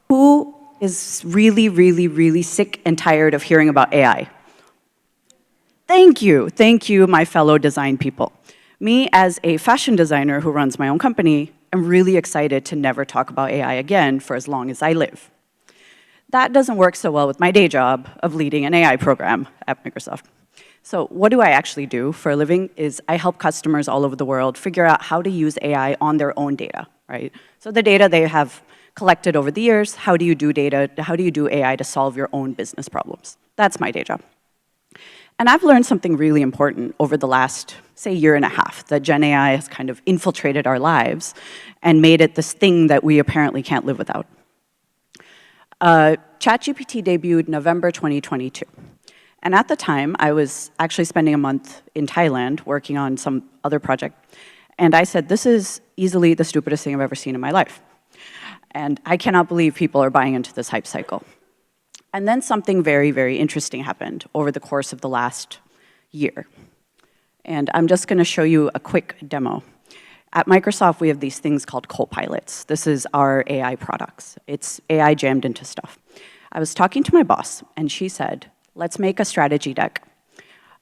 Who is really, really, really sick and tired of hearing about AI? Thank you, my fellow design people. Me, as a fashion designer who runs my own company, am really excited to never talk about AI again for as long as I live. That doesn't work so well with my day job of leading an AI program at Microsoft. So what do I actually do for a living is I help customers all over the world figure out how to use AI on their own data, right? So the data they have collected over the years, how do you do AI to solve your own business problems? That's my day job. And I've learned something really important over the last, say, year and a half, that Gen AI has kind of infiltrated our lives and made it this thing that we apparently can't live without. ChatGPT debuted November 2022. And at the time, I was actually spending a month in Thailand working on some other project. And I said, this is easily the stupidest thing I've ever seen in my life. And I cannot believe people are buying into this hype cycle. And then something very, very interesting happened over the course of the last year. And I'm just going to show you a quick demo. At Microsoft, we have these things called copilots. This is our AI products. It's AI jammed into stuff. I was talking to my boss, and she said, let's make a strategy deck.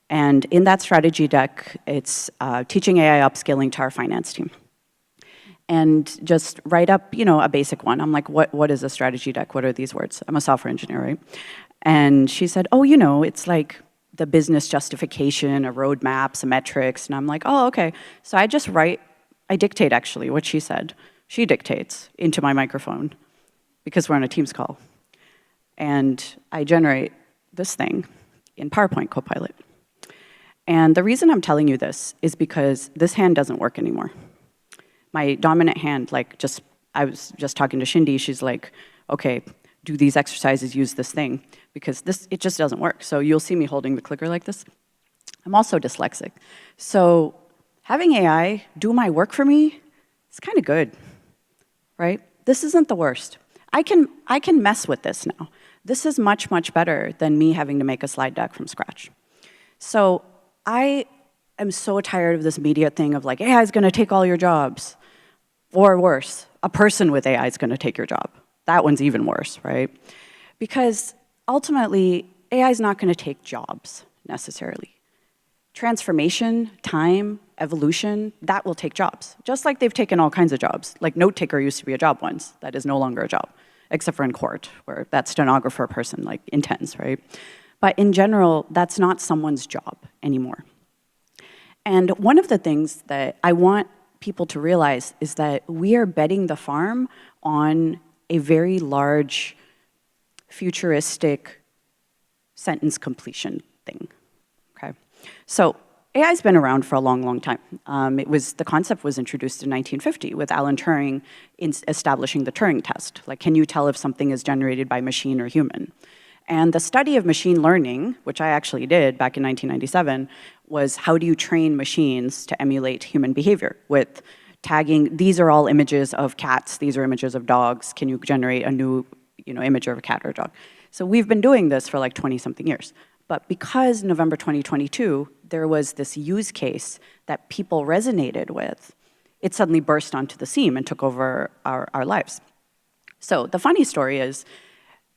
And in that strategy deck, it's teaching AI upskilling to our finance team. And just write up, a basic one. I'm like, what is a strategy deck? What are these words? I'm a software engineer, right? And she said, oh, it's like the business justification, a roadmap, some metrics. And I'm like, oh, okay. So I dictate actually what she said. She dictates into my microphone because we're on a Teams call. And I generate this thing in PowerPoint Copilot. And the reason I'm telling you this is because this hand doesn't work anymore. My dominant hand, I was just talking to Shindy, she's like, okay, do these exercises, use this thing, because it just doesn't work. So you'll see me holding the clicker like this. I'm also dyslexic. So having AI do my work for me is kind of good, right? This isn't the worst. I can mess with this now. This is much, much better than me having to make a slide deck from scratch. So I am so tired of this media thing of like, AI is going to take all your jobs. Or worse, a person with AI is going to take your job. That one's even worse, right? Because ultimately, AI is not going to take jobs necessarily. Transformation, time, evolution, that will take jobs. Just like they've taken all kinds of jobs. Like note taker used to be a job once. That is no longer a job, except for in court, where that stenographer person intends, right? But in general, that's not someone's job anymore. And one of the things that I want people to realize is that we are betting the farm on a very large, futuristic sentence completion thing, okay? So AI's been around for a long, long time. The concept was introduced in 1950 with Alan Turing establishing the Turing test. Like, can you tell if something is generated by machine or human? And the study of machine learning, which I actually did back in 1997, was how do you train machines to emulate human behavior with tagging, these are all images of cats, these are images of dogs, can you generate a new image of a cat or a dog? So we've been doing this for like 20-something years. But because November 2022, there was this use case that people resonated with, it suddenly burst onto the scene and took over our lives. So the funny story is,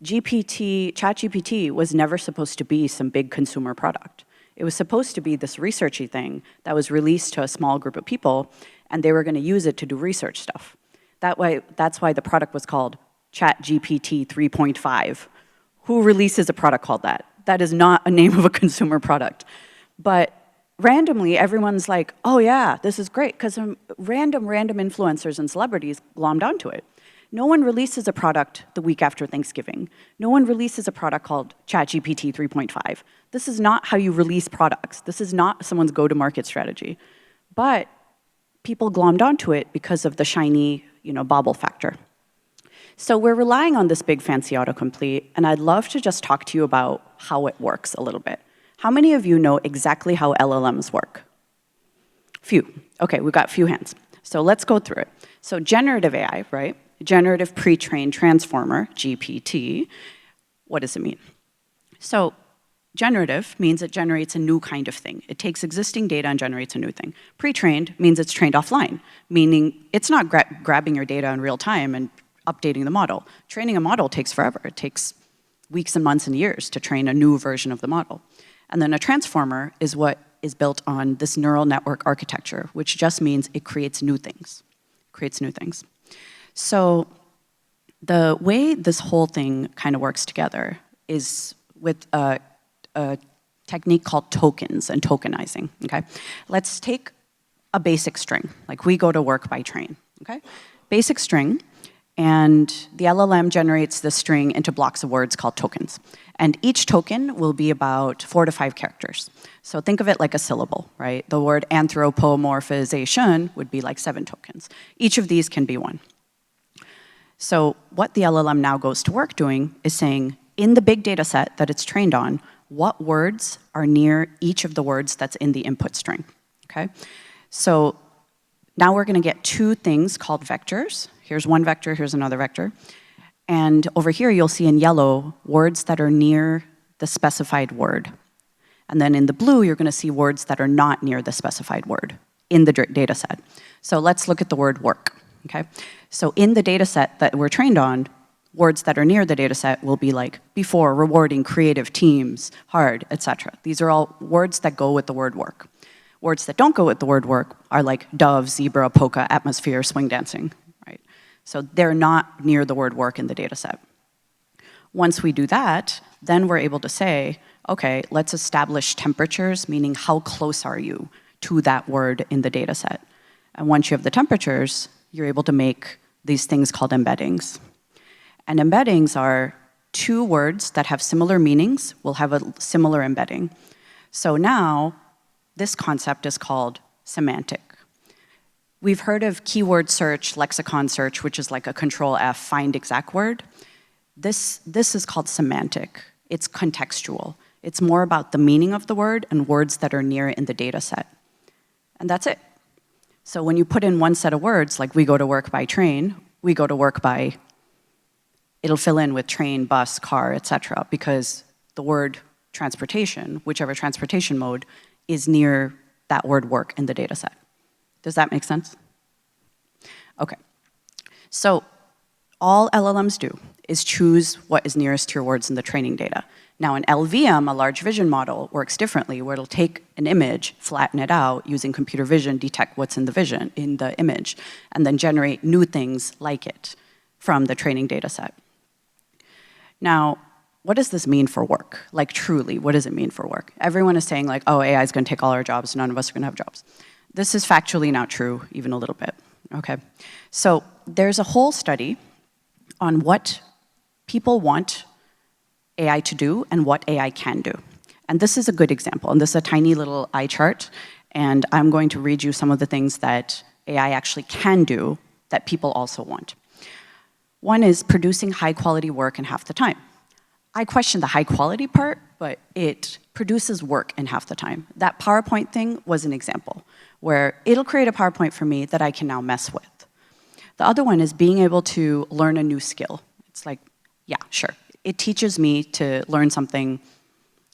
ChatGPT was never supposed to be some big consumer product. It was supposed to be this researchy thing that was released to a small group of people, and they were going to use it to do research stuff. That's why the product was called ChatGPT 3.5. Who releases a product called that? That is not a name of a consumer product. But randomly, everyone's like, oh yeah, this is great, because random influencers and celebrities glommed onto it. No one releases a product the week after Thanksgiving. No one releases a product called ChatGPT 3.5. This is not how you release products. This is not someone's go-to-market strategy. But people glommed onto it because of the shiny, bauble factor. So we're relying on this big fancy autocomplete, and I'd love to just talk to you about how it works a little bit. How many of you know exactly how LLMs work? Few. Okay, we've got a few hands. So let's go through it. So generative AI, right? Generative pre-trained transformer, GPT. What does it mean? So generative means it generates a new kind of thing. It takes existing data and generates a new thing. Pre-trained means it's trained offline, meaning it's not grabbing your data in real time and updating the model. Training a model takes forever. It takes weeks and months and years to train a new version of the model. And then a transformer is what is built on this neural network architecture, which just means it creates new things. So the way this whole thing kind of works together is with a technique called tokens and tokenizing, okay? Let's take a basic string, like we go to work by train, okay? Basic string, and the LLM generates the string into blocks of words called tokens. And each token will be about 4 to 5 characters. So think of it like a syllable, right? The word anthropomorphization would be like 7 tokens. Each of these can be 1. So what the LLM now goes to work doing is saying, in the big data set that it's trained on, what words are near each of the words that's in the input string, okay? So now we're gonna get 2 things called vectors. Here's one vector, here's another vector. And over here, you'll see in yellow words that are near the specified word. And then in the blue, you're gonna see words that are not near the specified word in the data set. So let's look at the word work, okay? So in the data set that we're trained on, words that are near the data set will be like before, rewarding, creative, teams, hard, etc. These are all words that go with the word work. Words that don't go with the word work are like dove, zebra, polka, atmosphere, swing dancing, right? So they're not near the word work in the data set. Once we do that, then we're able to say, okay, let's establish temperatures, meaning how close are you to that word in the data set. And once you have the temperatures, you're able to make these things called embeddings. And embeddings are 2 words that have similar meanings will have a similar embedding. So now, this concept is called semantic. We've heard of keyword search, lexicon search, which is like a control F, find exact word. This is called semantic. It's contextual. It's more about the meaning of the word and words that are near it in the data set. And that's it. So when you put in one set of words, like we go to work by train, we go to work by, it'll fill in with train, bus, car, etc. because the word transportation, whichever transportation mode, is near that word work in the data set. Does that make sense? Okay. So all LLMs do is choose what is nearest to your words in the training data. Now an LVM, a large vision model, works differently, where it'll take an image, flatten it out, using computer vision, detect what's in the image, and then generate new things like it from the training data set. Now, what does this mean for work? Like truly, what does it mean for work? Everyone is saying like, oh, AI is gonna take all our jobs, none of us are gonna have jobs. This is factually not true, even a little bit, okay? So there's a whole study on what people want AI to do and what AI can do. And this is a good example, and this is a tiny little eye chart, and I'm going to read you some of the things that AI actually can do that people also want. One is producing high quality work in half the time. I question the high quality part, but it produces work in half the time. That PowerPoint thing was an example where it'll create a PowerPoint for me that I can now mess with. The other one is being able to learn a new skill. It's like, yeah, sure. It teaches me to learn something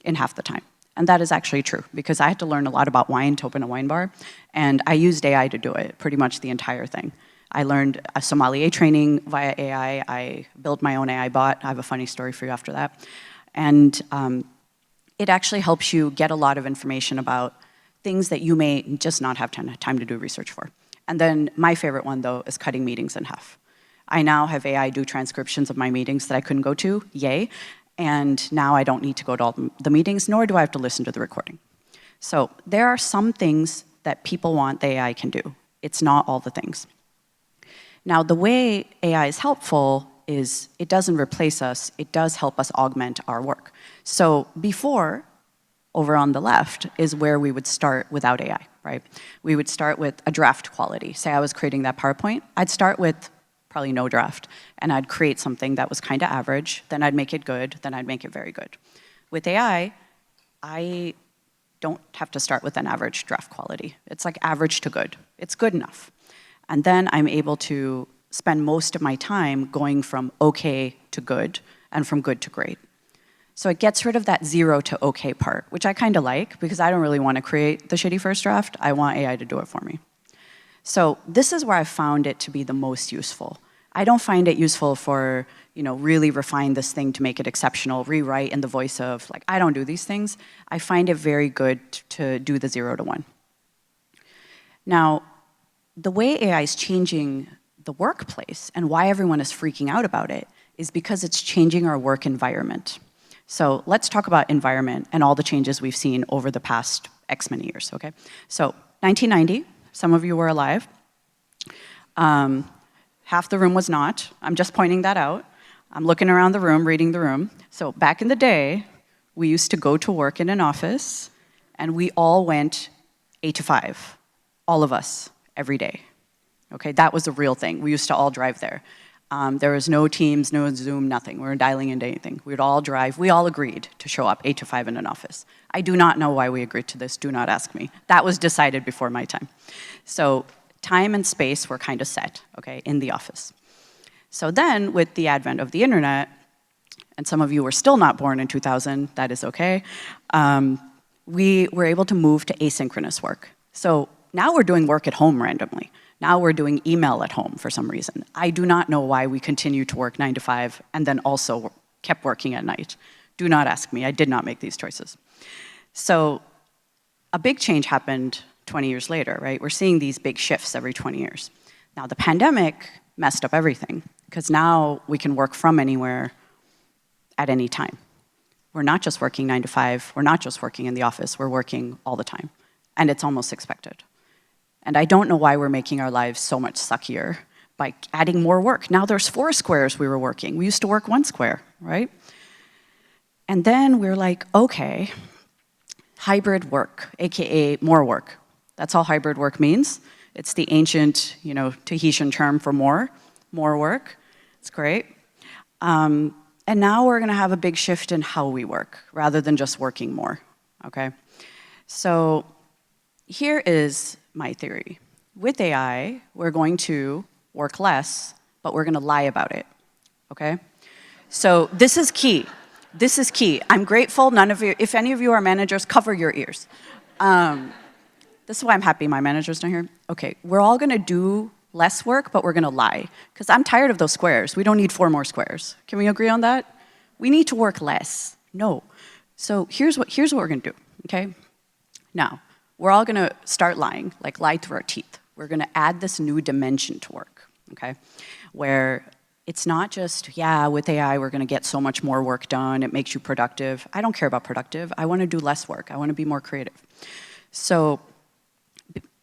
in half the time. And that is actually true, because I had to learn a lot about wine to open a wine bar, and I used AI to do it, pretty much the entire thing. I learned a sommelier training via AI. I built my own AI bot. I have a funny story for you after that. And it actually helps you get a lot of information about things that you may just not have time to do research for. And then my favorite one, though, is cutting meetings in half. I now have AI do transcriptions of my meetings that I couldn't go to, yay. And now I don't need to go to all the meetings, nor do I have to listen to the recording. So there are some things that people want the AI can do. It's not all the things. Now, the way AI is helpful is it doesn't replace us, it does help us augment our work. So before, over on the left, is where we would start without AI, right? We would start with a draft quality. Say I was creating that PowerPoint, I'd start with probably no draft, and I'd create something that was kind of average, then I'd make it good, then I'd make it very good. With AI, I don't have to start with an average draft quality. It's like average to good. It's good enough. And then I'm able to spend most of my time going from okay to good and from good to great. So it gets rid of that 0 to okay part, which I kind of like, because I don't really want to create the shitty first draft. I want AI to do it for me. So this is where I found it to be the most useful. I don't find it useful for, really refine this thing to make it exceptional, rewrite in the voice of, like, I don't do these things. I find it very good to do the 0 to 1. Now, the way AI is changing the workplace and why everyone is freaking out about it is because it's changing our work environment. So let's talk about environment and all the changes we've seen over the past X many years, okay? So 1990, some of you were alive. Half the room was not. I'm just pointing that out. I'm looking around the room, reading the room. So back in the day, we used to go to work in an office, and we all went 8 to 5, all of us, every day. Okay, that was a real thing. We used to all drive there. There was no Teams, no Zoom, nothing. We were dialing into anything. We'd all drive. We all agreed to show up 8 to 5 in an office. I do not know why we agreed to this. Do not ask me. That was decided before my time. So time and space were kind of set, okay, in the office. So then, with the advent of the internet, and some of you were still not born in 2000, that is okay, we were able to move to asynchronous work. So now we're doing work at home randomly. Now we're doing email at home for some reason. I do not know why we continued to work 9 to 5 and then also kept working at night. Do not ask me. I did not make these choices. So a big change happened 20 years later, right? We're seeing these big shifts every 20 years. Now, the pandemic messed up everything because now we can work from anywhere at any time. We're not just working 9 to 5. We're not just working in the office. We're working all the time. And it's almost expected. And I don't know why we're making our lives so much suckier by adding more work. Now there's 4 squares we were working. We used to work 1 square, right? And then we're like, okay, hybrid work, AKA more work. That's all hybrid work means. It's the ancient, Tahitian term for more work. It's great. And now we're gonna have a big shift in how we work rather than just working more, okay? So here is my theory. With AI, we're going to work less, but we're gonna lie about it, okay? So this is key. This is key. I'm grateful none of you, if any of you are managers, cover your ears. This is why I'm happy my manager's not here. Okay, we're all gonna do less work, but we're gonna lie. Because I'm tired of those squares. We don't need 4 more squares. Can we agree on that? We need to work less. No. So here's what we're gonna do, okay? Now, we're all gonna start lying, like lie through our teeth. We're gonna add this new dimension to work, okay? Where it's not just, yeah, with AI, we're gonna get so much more work done, it makes you productive. I don't care about productive, I wanna do less work, I wanna be more creative. So,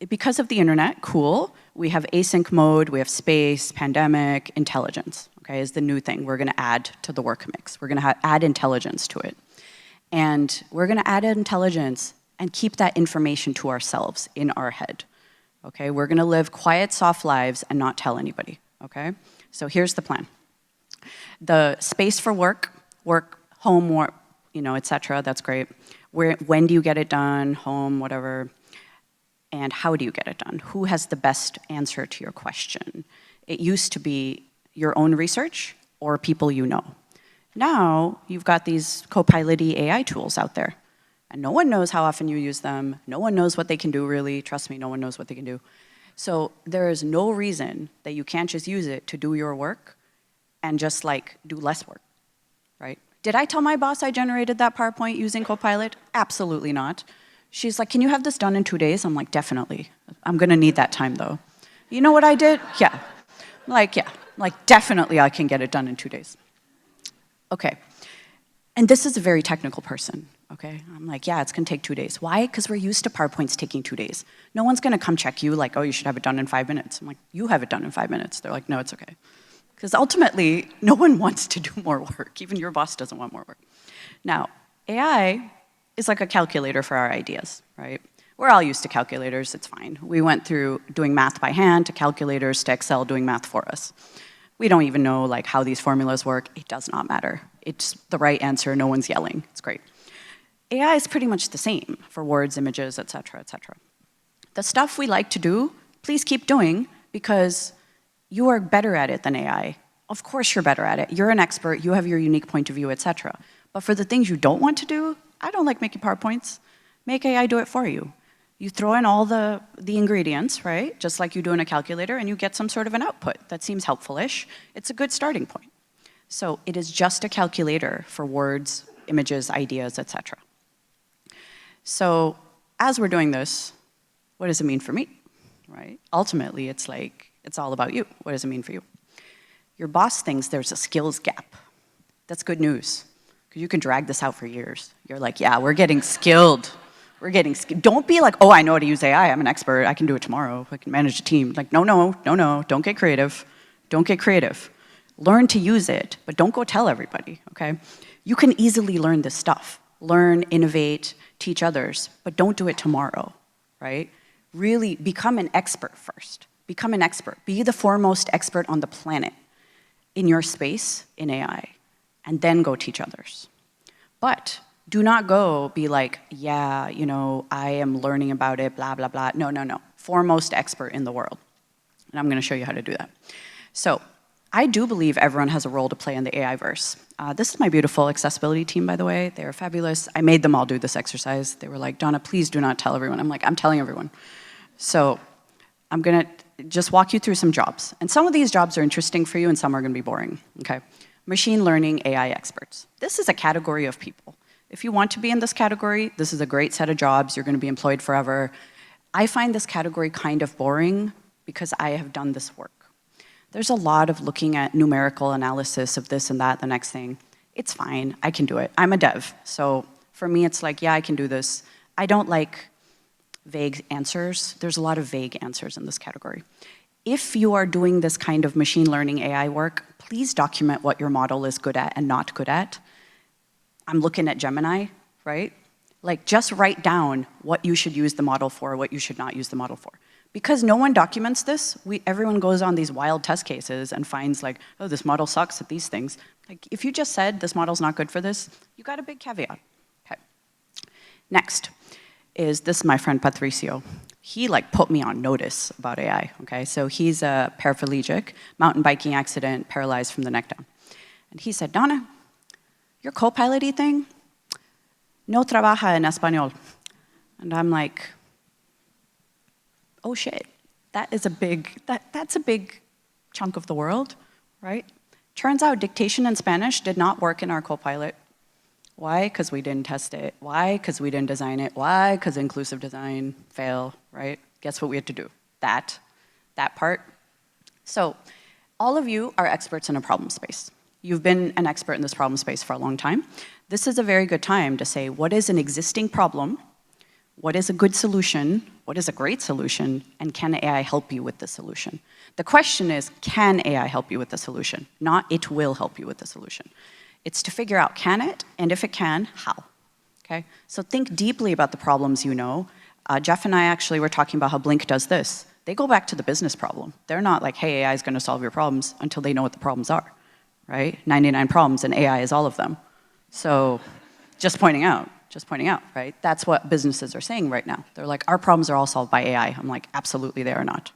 because of the internet, cool, we have async mode, we have space, pandemic, intelligence, okay, is the new thing we're gonna add to the work mix. We're gonna add intelligence to it. And we're gonna add intelligence and keep that information to ourselves in our head, okay? We're gonna live quiet, soft lives and not tell anybody, okay? So here's the plan. The space for work, home, work, et cetera, that's great. When do you get it done, home, whatever, and how do you get it done? Who has the best answer to your question? It used to be your own research or people you know. Now, you've got these Copilot-y AI tools out there, and no one knows how often you use them. No one knows what they can do, really. Trust me, no one knows what they can do. So there is no reason that you can't just use it to do your work and just, do less work, right? Did I tell my boss I generated that PowerPoint using Copilot? Absolutely not. She's like, can you have this done in 2 days? I'm like, definitely. I'm gonna need that time, though. You know what I did? Yeah. Definitely I can get it done in 2 days. Okay. And this is a very technical person, okay? I'm like, yeah, it's gonna take 2 days. Why? Because we're used to PowerPoints taking 2 days. No one's gonna come check you like, oh, you should have it done in 5 minutes. I'm like, you have it done in 5 minutes. They're like, no, it's okay. Because ultimately, no one wants to do more work. Even your boss doesn't want more work. Now, AI is like a calculator for our ideas, right? We're all used to calculators, it's fine. We went through doing math by hand to calculators to Excel doing math for us. We don't even know how these formulas work. It does not matter. It's the right answer, no one's yelling, it's great. AI is pretty much the same for words, images, et cetera, et cetera. The stuff we like to do, please keep doing because you are better at it than AI. Of course you're better at it. You're an expert, you have your unique point of view, et cetera. But for the things you don't want to do, I don't like making PowerPoints. Make AI do it for you. You throw in all the the ingredients, right? Just like you do in a calculator, and you get some sort of an output that seems helpful-ish. It's a good starting point. So it is just a calculator for words, images, ideas, etc. So as we're doing this, what does it mean for me, right? Ultimately, it's like, it's all about you. What does it mean for you? Your boss thinks there's a skills gap. That's good news, because you can drag this out for years. You're like, yeah, we're getting skilled. We're getting skilled. Don't be like, oh, I know how to use AI. I'm an expert. I can do it tomorrow. I can manage a team. Like, no, no, no, no. Don't get creative. Don't get creative. Learn to use it, but don't go tell everybody, okay? You can easily learn this stuff. Learn, innovate, teach others, but don't do it tomorrow, right? Really become an expert first. Become an expert. Be the foremost expert on the planet in your space in AI, and then go teach others. But do not go be like, yeah, you know, I am learning about it, blah, blah, blah. No, no, no. Foremost expert in the world. And I'm going to show you how to do that. So I do believe everyone has a role to play in the AI-verse. This is my beautiful accessibility team, by the way. They are fabulous. I made them all do this exercise. They were like, Donna, please do not tell everyone. I'm like, I'm telling everyone. So I'm going to just walk you through some jobs. And some of these jobs are interesting for you, and some are going to be boring, okay? Machine learning AI experts. This is a category of people. If you want to be in this category, this is a great set of jobs. You're going to be employed forever. I find this category kind of boring because I have done this work. There's a lot of looking at numerical analysis of this and that, the next thing. It's fine. I can do it. I'm a dev. So for me, it's like, yeah, I can do this. I don't like vague answers. There's a lot of vague answers in this category. If you are doing this kind of machine learning AI work, please document what your model is good at and not good at. I'm looking at Gemini, right? Like, just write down what you should use the model for, what you should not use the model for. Because no one documents this, everyone goes on these wild test cases and finds like, oh, this model sucks at these things. Like, if you just said this model's not good for this, you got a big caveat. Okay. Next is this, my friend Patricio. He like put me on notice about AI, okay? So he's a paraplegic, mountain biking accident, paralyzed from the neck down. And he said, Donna, your co-piloty thing, no trabaja en español. And I'm like, oh shit, that's a big chunk of the world, right? Turns out dictation in Spanish did not work in our co-pilot. Why? Because we didn't test it. Why? Because we didn't design it. Why? Because inclusive design, fail, right? Guess what we had to do? That part. So all of you are experts in a problem space. You've been an expert in this problem space for a long time. This is a very good time to say, what is an existing problem? What is a good solution? What is a great solution? And can AI help you with the solution? The question is, can AI help you with the solution? Not it will help you with the solution. It's to figure out, can it? And if it can, how? Okay? So think deeply about the problems you know. Jeff and I actually were talking about how Blink does this. They go back to the business problem. They're not like, hey, AI is going to solve your problems until they know what the problems are, right? 99 problems, and AI is all of them. So just pointing out, right? That's what businesses are saying right now. They're like, our problems are all solved by AI. I'm like, absolutely they are not.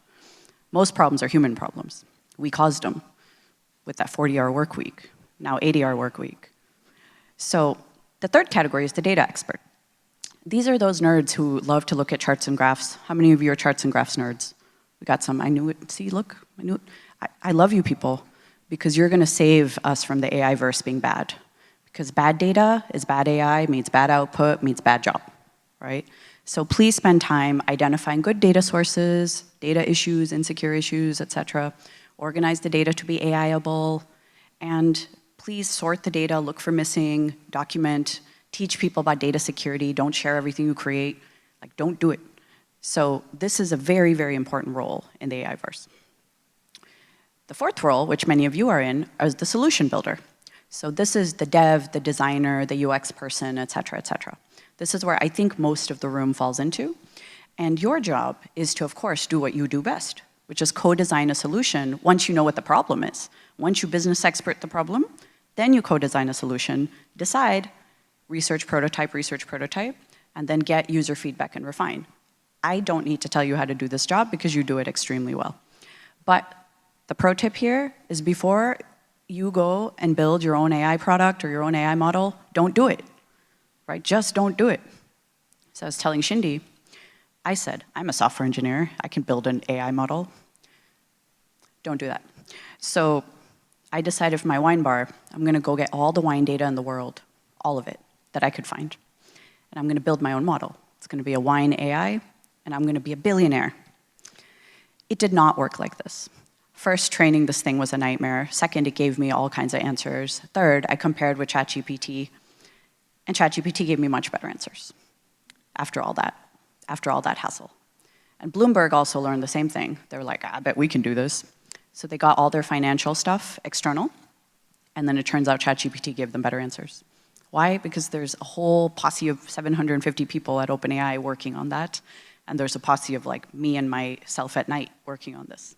Most problems are human problems. We caused them with that 40-hour work week, now 80-hour work week. So the third category is the data expert. These are those nerds who love to look at charts and graphs. How many of you are charts and graphs nerds? We got some. I knew it. See, look, I knew it. I love you people because you're going to save us from the AI verse being bad. Because bad data is bad AI, means bad output, means bad job, right? So please spend time identifying good data sources, data issues, insecure issues, et cetera. Organize the data to be AI-able, and please sort the data, look for missing, document, teach people about data security, don't share everything you create, like don't do it. So this is a very, very important role in the AI-verse. The fourth role, which many of you are in, is the solution builder. So this is the dev, the designer, the UX person, et cetera, et cetera. This is where I think most of the room falls into. And your job is to, of course, do what you do best, which is co-design a solution once you know what the problem is. Once you business expert the problem, then you co-design a solution, decide, research prototype, and then get user feedback and refine. I don't need to tell you how to do this job because you do it extremely well. But the pro tip here is before you go and build your own AI product or your own AI model, don't do it, right? Just don't do it. So I was telling Shindy, I said, I'm a software engineer. I can build an AI model. Don't do that. So I decided for my wine bar, I'm going to go get all the wine data in the world, all of it, that I could find. And I'm going to build my own model. It's going to be a wine AI, and I'm going to be a billionaire. It did not work like this. First, training this thing was a nightmare. Second, it gave me all kinds of answers. Third, I compared with ChatGPT, and ChatGPT gave me much better answers after all that hassle. And Bloomberg also learned the same thing. They were like, I bet we can do this. So they got all their financial stuff external, and then it turns out ChatGPT gave them better answers. Why? Because there's a whole posse of 750 people at OpenAI working on that, and there's a posse of like me and myself at night working on this.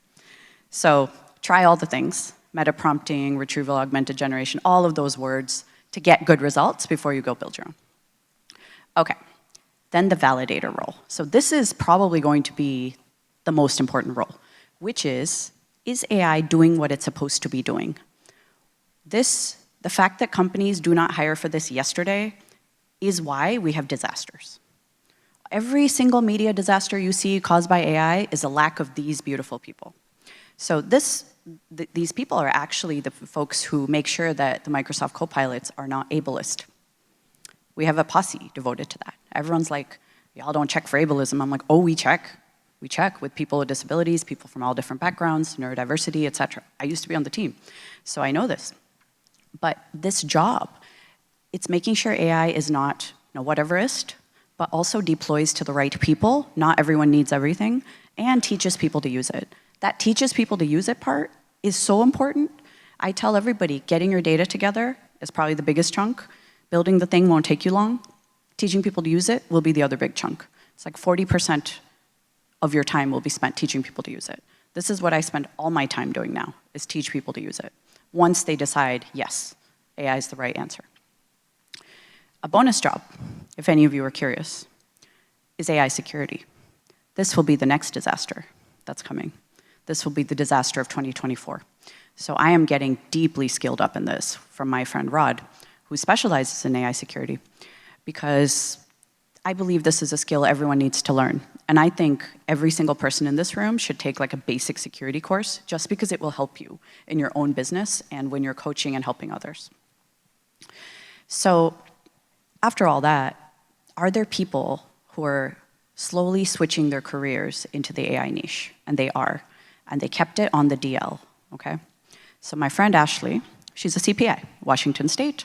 So try all the things, meta prompting, retrieval augmented generation, all of those words to get good results before you go build your own. Okay, then the validator role. So this is probably going to be the most important role, which is AI doing what it's supposed to be doing? The fact that companies do not hire for this yesterday is why we have disasters. Every single media disaster you see caused by AI is a lack of these beautiful people. So these people are actually the folks who make sure that the Microsoft Copilots are not ableist. We have a posse devoted to that. Everyone's like, y'all don't check for ableism. I'm like, oh, we check. We check with people with disabilities, people from all different backgrounds, neurodiversity, et cetera. I used to be on the team, so I know this. But this job, it's making sure AI is not whateverist, but also deploys to the right people. Not everyone needs everything, and teaches people to use it. That teaches people to use it part is so important. I tell everybody, getting your data together is probably the biggest chunk. Building the thing won't take you long. Teaching people to use it will be the other big chunk. It's like 40% of your time will be spent teaching people to use it. This is what I spend all my time doing now, is teach people to use it. Once they decide, yes, AI is the right answer. A bonus job, if any of you are curious, is AI security. This will be the next disaster that's coming. This will be the disaster of 2024. So I am getting deeply skilled up in this from my friend Rod, who specializes in AI security, because I believe this is a skill everyone needs to learn. And I think every single person in this room should take like a basic security course, just because it will help you in your own business and when you're coaching and helping others. So after all that, are there people who are slowly switching their careers into the AI niche? And they are. And they kept it on the DL, okay? So my friend Ashley, she's a CPA, Washington State,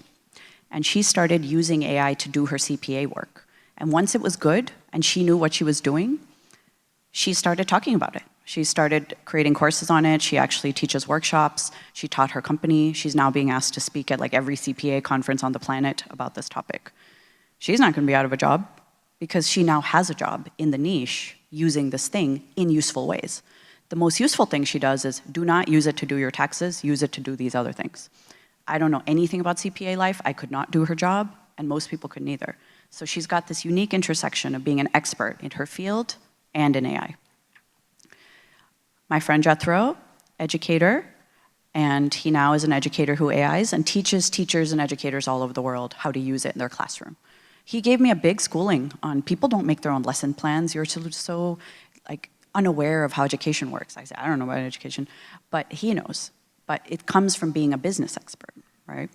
and she started using AI to do her CPA work. And once it was good, and she knew what she was doing, she started talking about it. She started creating courses on it. She actually teaches workshops. She taught her company. She's now being asked to speak at like every CPA conference on the planet about this topic. She's not going to be out of a job because she now has a job in the niche using this thing in useful ways. The most useful thing she does is do not use it to do your taxes, use it to do these other things. I don't know anything about CPA life. I could not do her job, and most people couldn't either. So she's got this unique intersection of being an expert in her field and in AI. My friend Jethro, educator, and he now is an educator who AIs and teaches teachers and educators all over the world how to use it in their classroom. He gave me a big schooling on people don't make their own lesson plans. You're so like unaware of how education works. I said, I don't know about education, but he knows. But it comes from being a business expert, right?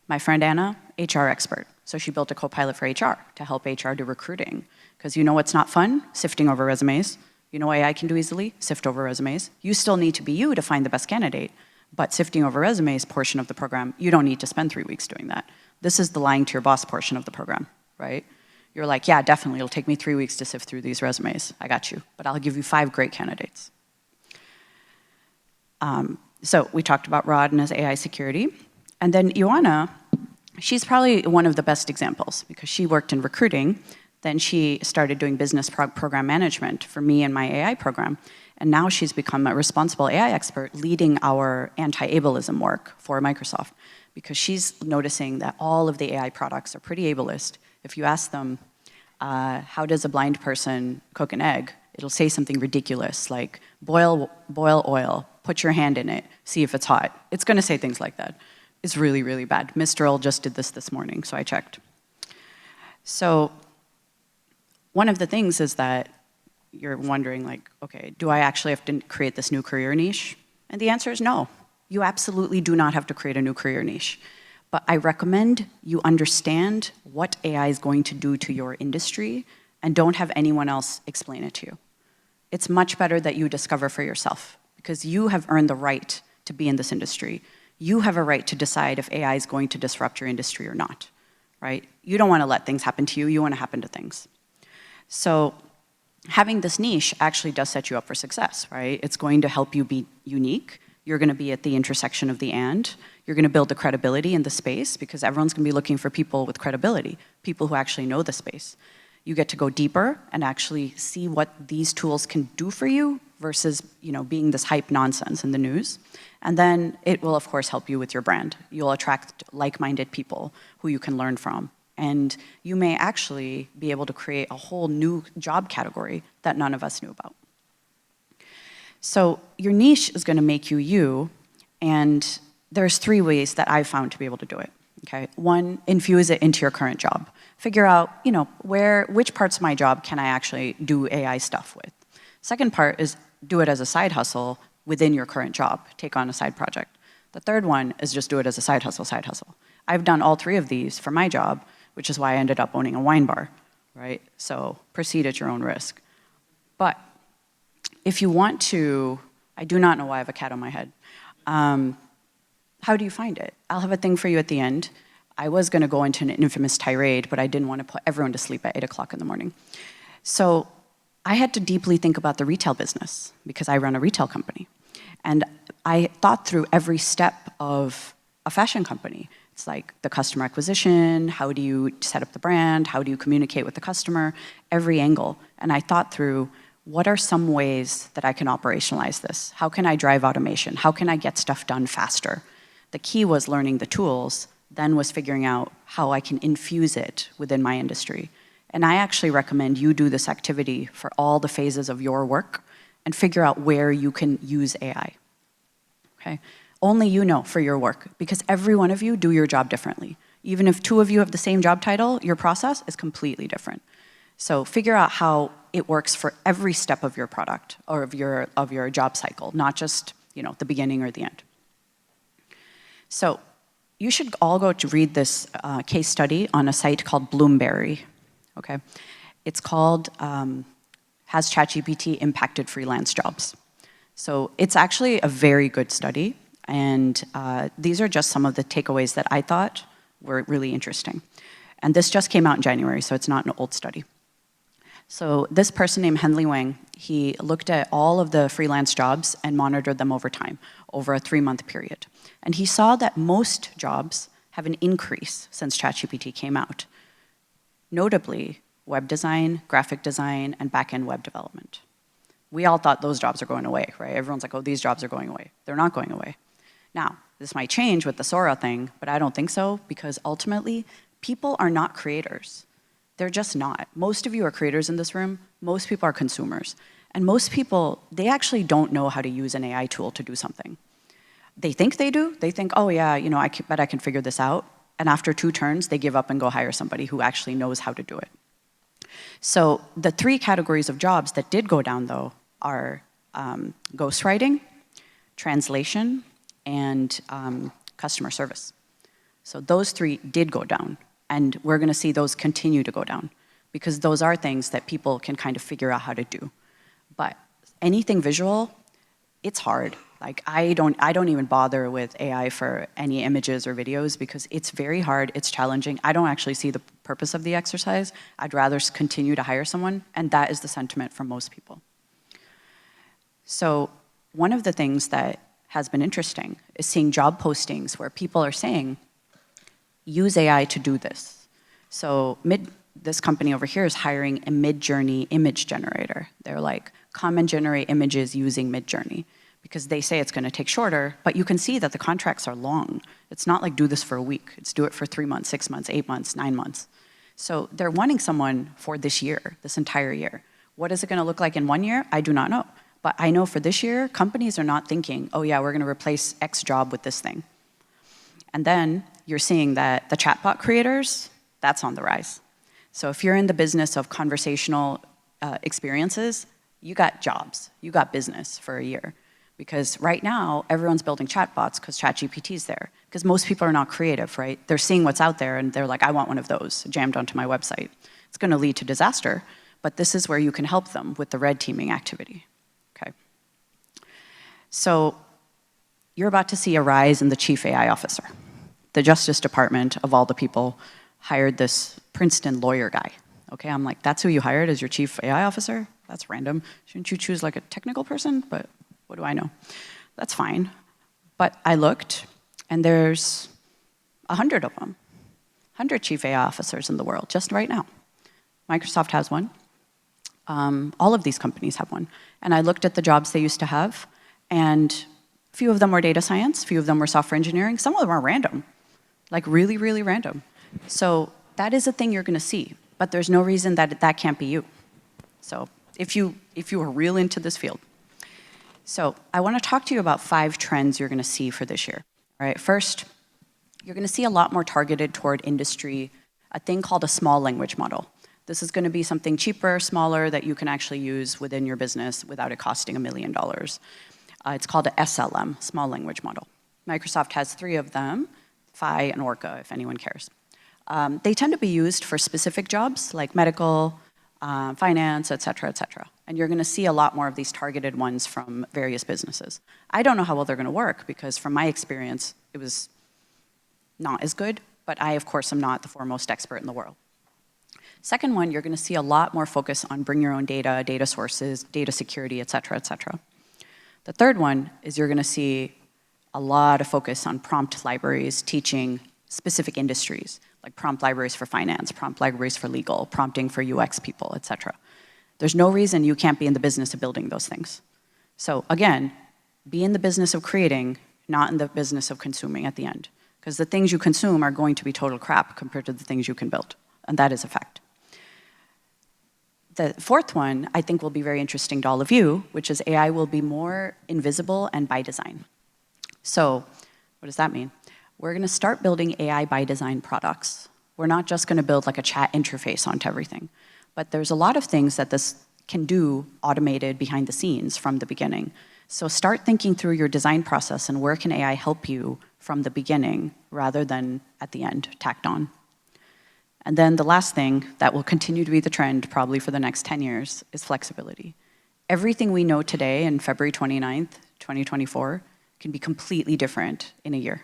My friend Anna, HR expert. So she built a copilot for HR to help HR do recruiting. Because you know what's not fun? Sifting over resumes. You know what AI can do easily? Sift over resumes. You still need to be you to find the best candidate. But sifting over resumes portion of the program, you don't need to spend 3 weeks doing that. This is the lying to your boss portion of the program, right? You're like, yeah, definitely, it'll take me 3 weeks to sift through these resumes. I got you. But I'll give you 5 great candidates. So we talked about Rod and his AI security. And then Ioana, she's probably one of the best examples because she worked in recruiting. Then she started doing business program management for me and my AI program. And now she's become a responsible AI expert leading our anti-ableism work for Microsoft because she's noticing that all of the AI products are pretty ableist. If you ask them, how does a blind person cook an egg? It'll say something ridiculous like, boil oil, put your hand in it, see if it's hot. It's going to say things like that. It's really, really bad. Mistral just did this morning, so I checked. So one of the things is that you're wondering, like, okay, do I actually have to create this new career niche? And the answer is no. You absolutely do not have to create a new career niche. But I recommend you understand what AI is going to do to your industry and don't have anyone else explain it to you. It's much better that you discover for yourself because you have earned the right to be in this industry. You have a right to decide if AI is going to disrupt your industry or not, right? You don't want to let things happen to you. You want to happen to things. So having this niche actually does set you up for success, right? It's going to help you be unique. You're going to be at the intersection of the and. You're going to build the credibility in the space because everyone's going to be looking for people with credibility, people who actually know the space. You get to go deeper and actually see what these tools can do for you versus, being this hype nonsense in the news. And then it will, of course, help you with your brand. You'll attract like-minded people who you can learn from. And you may actually be able to create a whole new job category that none of us knew about. So your niche is going to make you you, and there's 3 ways that I've found to be able to do it. Okay? 1, infuse it into your current job. Figure out, which parts of my job can I actually do AI stuff with. Second part is do it as a side hustle within your current job. Take on a side project. The third one is just do it as a side hustle. I've done all 3 of these for my job, which is why I ended up owning a wine bar, right? So proceed at your own risk. But if you want to, I do not know why I have a cat on my head. How do you find it? I'll have a thing for you at the end. I was going to go into an infamous tirade, but I didn't want to put everyone to sleep at 8 o'clock in the morning. So I had to deeply think about the retail business because I run a retail company. And I thought through every step of a fashion company. It's like the customer acquisition, how do you set up the brand, how do you communicate with the customer, every angle. And I thought through, what are some ways that I can operationalize this? How can I drive automation? How can I get stuff done faster? The key was learning the tools, then was figuring out how I can infuse it within my industry. And I actually recommend you do this activity for all the phases of your work and figure out where you can use AI, okay? Only you know for your work, because every one of you do your job differently. Even if 2 of you have the same job title, your process is completely different. So figure out how it works for every step of your product or of your job cycle, not just the beginning or the end. So you should all go to read this case study on a site called Bloomberry. Okay, it's called Has ChatGPT Impacted Freelance Jobs? So it's actually a very good study. And these are just some of the takeaways that I thought were really interesting. And this just came out in January, so it's not an old study. So this person named Henley Wang, he looked at all of the freelance jobs and monitored them over time, over a 3-month period. And he saw that most jobs have an increase since ChatGPT came out. Notably, web design, graphic design, and back-end web development. We all thought those jobs are going away, right? Everyone's like, oh, these jobs are going away. They're not going away. Now, this might change with the Sora thing, but I don't think so, because ultimately, people are not creators. They're just not. Most of you are creators in this room. Most people are consumers. And most people, they actually don't know how to use an AI tool to do something. They think they do. They think, oh yeah, I bet I can figure this out. And after 2 turns, they give up and go hire somebody who actually knows how to do it. So the 3 categories of jobs that did go down, though, are ghostwriting, translation, and customer service. So those 3 did go down. And we're going to see those continue to go down because those are things that people can kind of figure out how to do. But anything visual, it's hard. Like I don't even bother with AI for any images or videos because it's very hard, it's challenging. I don't actually see the purpose of the exercise. I'd rather continue to hire someone, and that is the sentiment from most people. So one of the things that has been interesting is seeing job postings where people are saying, use AI to do this. So this company over here is hiring a Mid-Journey image generator. They're like, come and generate images using Mid-Journey because they say it's going to take shorter, but you can see that the contracts are long. It's not like do this for a week. It's do it for 3 months, 6 months, 8 months, 9 months. So they're wanting someone for this year, this entire year. What is it going to look like in 1 year? I do not know. But I know for this year, companies are not thinking, oh yeah, we're going to replace X job with this thing. And then you're seeing that the chatbot creators, that's on the rise. So if you're in the business of conversational experiences, you got jobs, you got business for a year. Because right now, everyone's building chatbots because ChatGPT's there. Because most people are not creative, right? They're seeing what's out there and they're like, I want one of those jammed onto my website. It's gonna lead to disaster, but this is where you can help them with the red teaming activity, okay? So you're about to see a rise in the chief AI officer. The Justice Department, of all the people, hired this Princeton lawyer guy. Okay, I'm like, that's who you hired as your chief AI officer? That's random. Shouldn't you choose like a technical person? But what do I know? That's fine. But I looked, and there's 100 of them. 100 chief AI officers in the world, just right now. Microsoft has one. All of these companies have one. And I looked at the jobs they used to have, and a few of them were data science, a few of them were software engineering, some of them are random, like really, really random. So that is a thing you're gonna see, but there's no reason that that can't be you. So if you are real into this field. So I wanna talk to you about 5 trends you're gonna see for this year. All right, first, you're gonna see a lot more targeted toward industry, a thing called a small language model. This is gonna be something cheaper, smaller, that you can actually use within your business without it costing $1 million. It's called a SLM, small language model. Microsoft has 3 of them, Phi and Orca, if anyone cares. They tend to be used for specific jobs, like medical, finance, et cetera, et cetera. And you're gonna see a lot more of these targeted ones from various businesses. I don't know how well they're gonna work, because from my experience, it was not as good, but I, of course, am not the foremost expert in the world. Second one, you're gonna see a lot more focus on bring your own data, data sources, data security, et cetera, et cetera. The third one is you're gonna see a lot of focus on prompt libraries teaching specific industries, like prompt libraries for finance, prompt libraries for legal, prompting for UX people, et cetera. There's no reason you can't be in the business of building those things. So again, be in the business of creating, not in the business of consuming at the end. Because the things you consume are going to be total crap compared to the things you can build. And that is a fact. The fourth one, I think, will be very interesting to all of you, which is AI will be more invisible and by design. So what does that mean? We're gonna start building AI by design products. We're not just gonna build like a chat interface onto everything. But there's a lot of things that this can do automated behind the scenes from the beginning. So start thinking through your design process and where can AI help you from the beginning rather than at the end, tacked on. And then the last thing that will continue to be the trend probably for the next 10 years is flexibility. Everything we know today in February 29th, 2024 can be completely different in a year.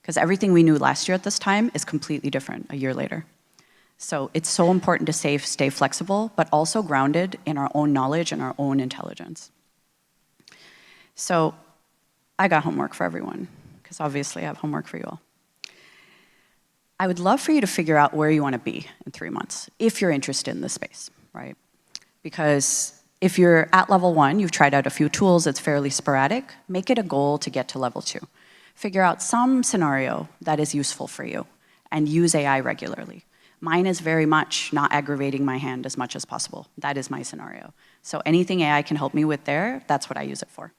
Because everything we knew last year at this time is completely different a year later. So it's so important to stay flexible, but also grounded in our own knowledge and our own intelligence. So I got homework for everyone, because obviously I have homework for you all. I would love for you to figure out where you want to be in 3 months, if you're interested in this space, right? Because if you're at level 1, you've tried out a few tools, it's fairly sporadic, make it a goal to get to level 2. Figure out some scenario that is useful for you and use AI regularly. Mine is very much not aggravating my hand as much as possible. That is my scenario. So anything AI can help me with there, that's what I use it for.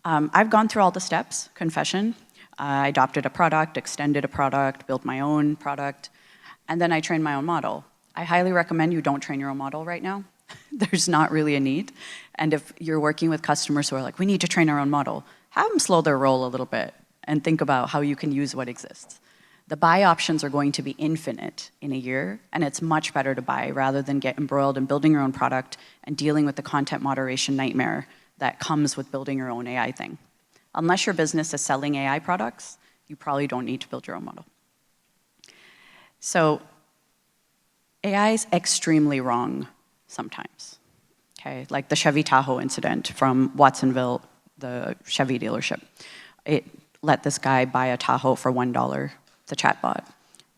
I've gone through all the steps, confession. I adopted a product, extended a product, built my own product, and then I trained my own model. I highly recommend you don't train your own model right now. There's not really a need. And if you're working with customers who are like, we need to train our own model, have them slow their roll a little bit and think about how you can use what exists. The buy options are going to be infinite in a year, and it's much better to buy rather than get embroiled in building your own product and dealing with the content moderation nightmare that comes with building your own AI thing. Unless your business is selling AI products, you probably don't need to build your own model. So AI is extremely wrong sometimes, okay? Like the Chevy Tahoe incident from Watsonville, the Chevy dealership. It let this guy buy a Tahoe for $1, the chatbot,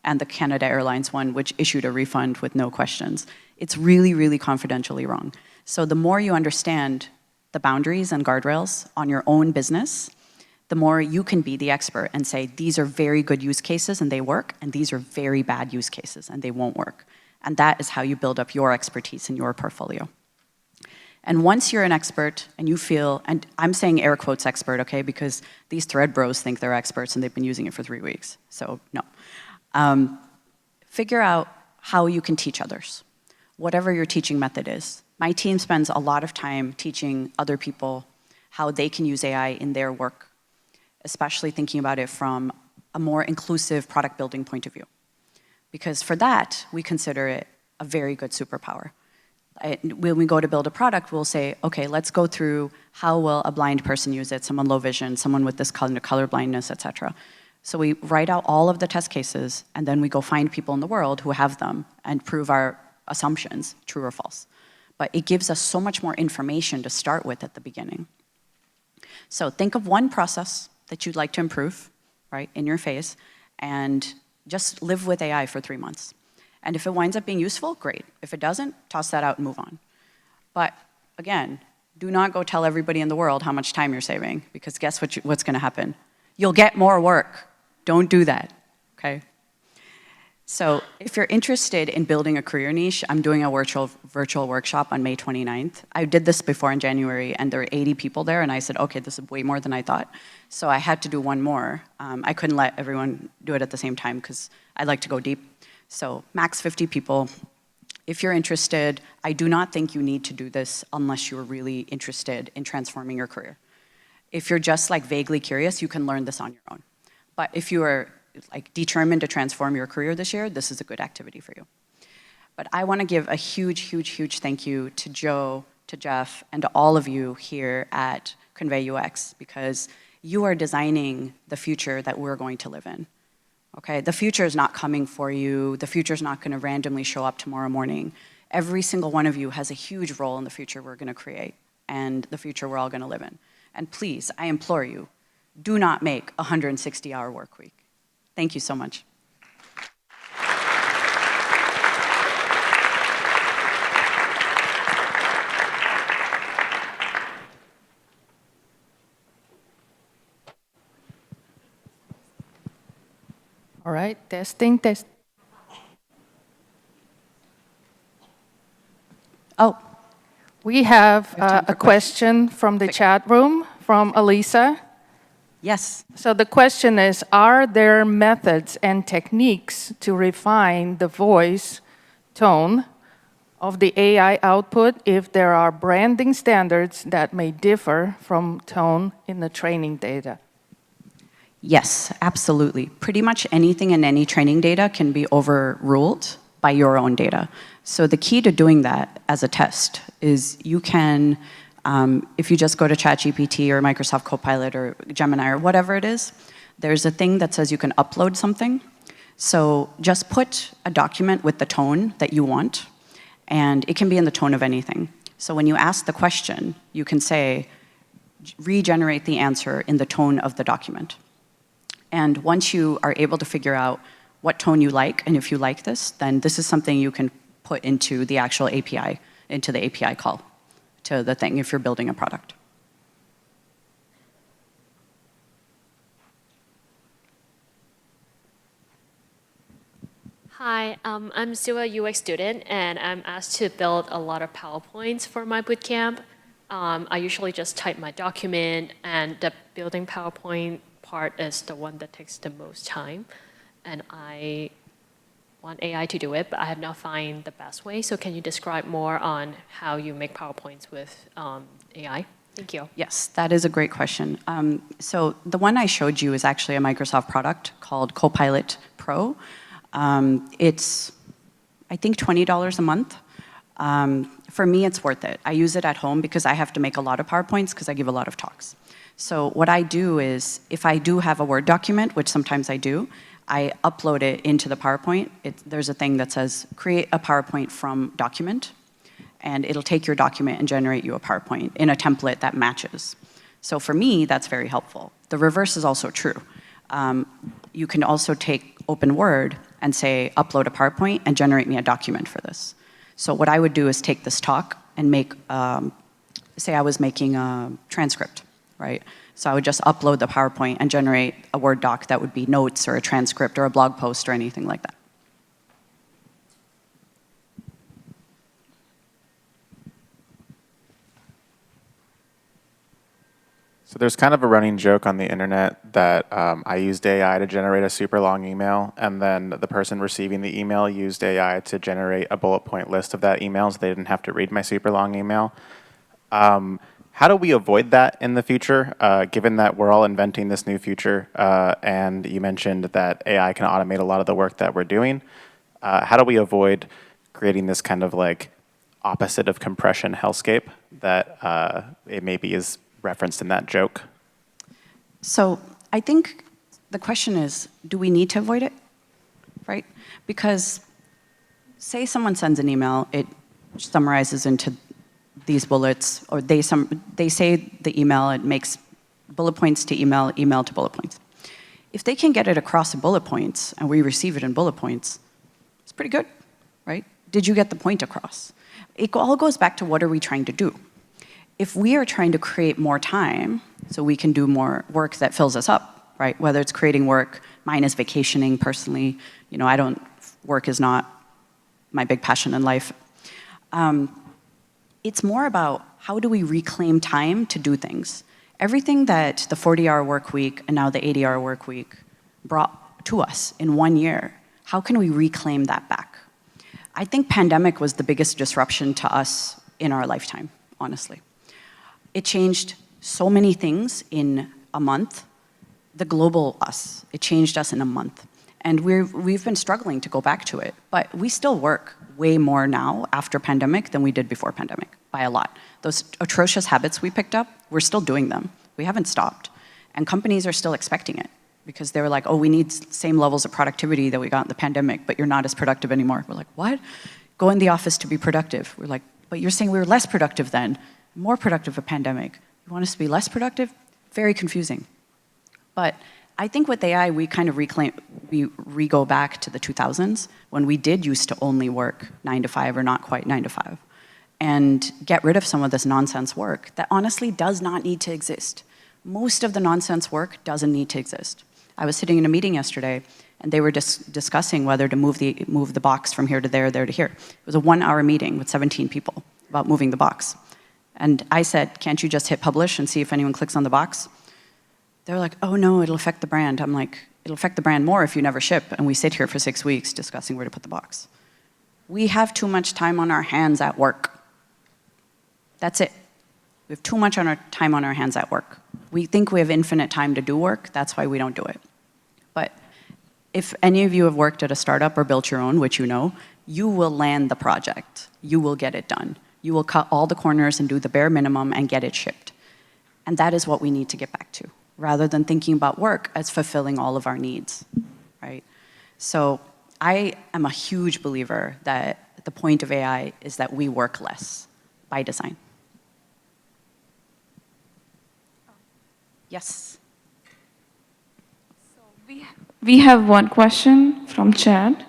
and the Canada Airlines one, which issued a refund with no questions. It's really, really confidentially wrong. So the more you understand the boundaries and guardrails on your own business, the more you can be the expert and say, these are very good use cases and they work, and these are very bad use cases and they won't work. And that is how you build up your expertise in your portfolio. And once you're an expert and you feel, and I'm saying air quotes expert, okay, because these thread bros think they're experts and they've been using it for 3 weeks, so no. Figure out how you can teach others, whatever your teaching method is. My team spends a lot of time teaching other people how they can use AI in their work, especially thinking about it from a more inclusive product building point of view. Because for that, we consider it a very good superpower. When we go to build a product, we'll say, okay, let's go through how will a blind person use it, someone low vision, someone with this color blindness, et cetera. So we write out all of the test cases, and then we go find people in the world who have them and prove our assumptions, true or false. But it gives us so much more information to start with at the beginning. So think of one process that you'd like to improve, right, in your phase, and just live with AI for 3 months. And if it winds up being useful, great. If it doesn't, toss that out and move on. But again, do not go tell everybody in the world how much time you're saving, because guess what's going to happen? You'll get more work. Don't do that, okay? So if you're interested in building a career niche, I'm doing a virtual workshop on May 29th. I did this before in January, and there were 80 people there, and I said, okay, this is way more than I thought. So I had to do one more. I couldn't let everyone do it at the same time, because I like to go deep. So max 50 people. If you're interested, I do not think you need to do this unless you're really interested in transforming your career. If you're just like vaguely curious, you can learn this on your own. But if you are like determined to transform your career this year, this is a good activity for you. But I want to give a huge, huge, huge thank you to Joe, to Jeff, and to all of you here at ConveyUX, because you are designing the future that we're going to live in. Okay, the future is not coming for you. The future is not going to randomly show up tomorrow morning. Every single one of you has a huge role in the future we're going to create and the future we're all going to live in. And please, I implore you, do not make a 160-hour work week. Thank you so much. All right, testing, test. Oh. We have a question from the chat room from Elisa. Yes. So the question is, are there methods and techniques to refine the voice tone of the AI output if there are branding standards that may differ from tone in the training data? Yes, absolutely. Pretty much anything in any training data can be overruled by your own data. So the key to doing that as a test is you can, if you just go to ChatGPT or Microsoft Copilot or Gemini or whatever it is, there's a thing that says you can upload something. So just put a document with the tone that you want, and it can be in the tone of anything. So when you ask the question, you can say, regenerate the answer in the tone of the document. And once you are able to figure out what tone you like, and if you like this, then this is something you can put into the actual API, into the API call to the thing if you're building a product. Hi, I'm still a UX student, and I'm asked to build a lot of PowerPoints for my bootcamp. I usually just type my document, and the building PowerPoint part is the one that takes the most time. And I want AI to do it, but I have not found the best way. So can you describe more on how you make PowerPoints with AI? Thank you. Yes, that is a great question. So the one I showed you is actually a Microsoft product called Copilot Pro. It's, I think, $20 a month. For me, it's worth it. I use it at home because I have to make a lot of PowerPoints because I give a lot of talks. So what I do is, if I do have a Word document, which sometimes I do, I upload it into the PowerPoint. There's a thing that says, create a PowerPoint from document, and it'll take your document and generate you a PowerPoint in a template that matches. So for me, that's very helpful. The reverse is also true. You can also take Open Word and say, upload a PowerPoint and generate me a document for this. So what I would do is take this talk and make, say I was making a transcript, right? So I would just upload the PowerPoint and generate a Word doc that would be notes or a transcript or a blog post or anything like that. So there's kind of a running joke on the internet that I used AI to generate a super long email, and then the person receiving the email used AI to generate a bullet point list of that email so they didn't have to read my super long email. How do we avoid that in the future, given that we're all inventing this new future, and you mentioned that AI can automate a lot of the work that we're doing? How do we avoid creating this kind of like opposite of compression hellscape that it maybe is referenced in that joke? So I think the question is, do we need to avoid it, right? Because say someone sends an email, it summarizes into these bullets, or they say the email, it makes bullet points to email, email to bullet points. If they can get it across the bullet points and we receive it in bullet points, it's pretty good, right? Did you get the point across? It all goes back to what are we trying to do? If we are trying to create more time so we can do more work that fills us up, right? Whether it's creating work, mine is vacationing personally. You know, work is not my big passion in life. It's more about how do we reclaim time to do things. Everything that the 40-hour work week and now the 80-hour work week brought to us in 1 year, how can we reclaim that back? I think pandemic was the biggest disruption to us in our lifetime, honestly. It changed so many things in a month. The global us, it changed us in a month. And we've been struggling to go back to it, but we still work way more now after pandemic than we did before pandemic, by a lot. Those atrocious habits we picked up, we're still doing them. We haven't stopped. And companies are still expecting it because they were like, oh, we need same levels of productivity that we got in the pandemic, but you're not as productive anymore. We're like, what? Go in the office to be productive. We're like, but you're saying we were less productive then, more productive of pandemic. You want us to be less productive? Very confusing. But I think with AI, we kind of go back to the 2000s when we did used to only work 9 to 5 or not quite 9 to 5 and get rid of some of this nonsense work that honestly does not need to exist. Most of the nonsense work doesn't need to exist. I was sitting in a meeting yesterday and they were discussing whether to move the box from here to there to here. It was a 1-hour meeting with 17 people about moving the box. And I said, can't you just hit publish and see if anyone clicks on the box? They're like, oh no, it'll affect the brand. I'm like, it'll affect the brand more if you never ship and we sit here for 6 weeks discussing where to put the box. We have too much time on our hands at work. That's it. We have too much time on our hands at work. We think we have infinite time to do work, that's why we don't do it. But if any of you have worked at a startup or built your own, which you know, you will land the project. You will get it done. You will cut all the corners and do the bare minimum and get it shipped. And that is what we need to get back to, rather than thinking about work as fulfilling all of our needs, right? So I am a huge believer that the point of AI is that we work less by design. Yes? So we have one question from chat.